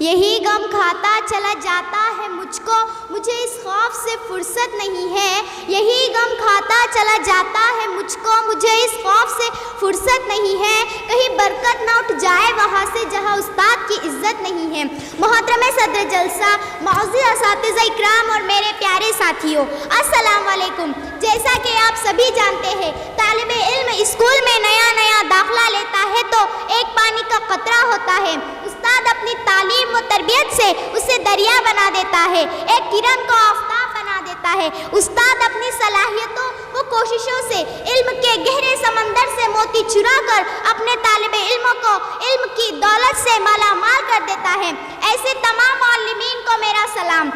यही गम खाता चला जाता है मुझको, मुझे इस खौफ से फुर्सत नहीं है। यही गम खाता चला जाता है मुझको, मुझे इस खौफ से फुर्सत नहीं है। कहीं बरकत ना उठ जाए वहाँ से जहाँ उस्ताद की इज्जत नहीं है। मोहतरम सदर जलसा, मौजूद असातिज़ा इकराम और मेरे प्यारे साथियों, अस्सलाम वालेकुम। जैसा कि आप सभी जानते हैं, तालिब इल्म स्कूल में नया नया दाखिला लेता है तो एक पानी का कतरा होता है। उस्ताद अपनी तालीम व तरबियत से उसे दरिया बना देता है, एक किरण को आफताब बना देता है। उस्ताद अपनी सलाहियतों व कोशिशों से इल्म के गहरे समंदर से मोती चुरा कर अपने तालिब इल्मों को इल्म की दौलत से मालामाल कर देता है। ऐसे तमाम मुअल्लिमीन को मेरा सलाम।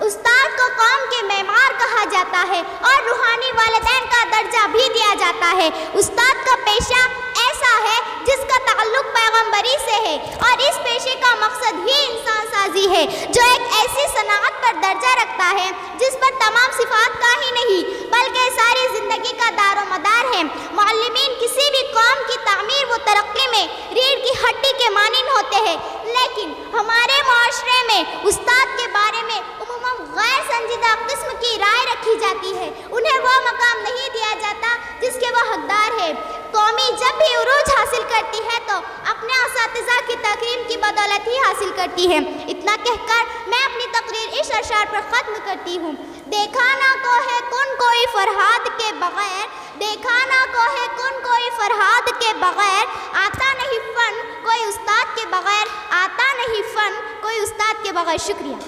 उस्ताद को कौम के मेमार कहा जाता है और रूहानी वालिदैन का दर्जा भी दिया जाता है। उस्ताद का पेशा ऐसा है जिसका ताल्लुक पैगंबरी से है और इस पेशे का मकसद ही इंसान साजी है, जो एक ऐसी सनाअत पर दर्जा रखता है जिस पर तमाम सिफात का ही नहीं बल्कि सारी ज़िंदगी का दारोमदार है। मुअल्लिमीन किसी भी कौम की तामीर व तरक्की में रीढ़ की हड्डी के मानिंद होते हैं, लेकिन हमारे माशरे में उस्ताद के बारे में गैर संजीदा किस्म की राय रखी जाती है। उन्हें वह मकाम नहीं दिया जाता जिसके वह हकदार है। कौमी जब भी उरूज हासिल करती है तो अपने असातिज़ा की तकरीम की बदौलत ही हासिल करती है। इतना कहकर मैं अपनी तकरीर इस अशार पर ख़त्म करती हूँ। देखा ना को है कौन कोई फरहाद के बग़ैर, देखा ना को है कौन कोई फरहाद के बग़ैर, आता नहीं फ़न कोई उस्ताद के बग़ैर, आता नहीं फ़न कोई उस्ताद के बग़ैर। शुक्रिया।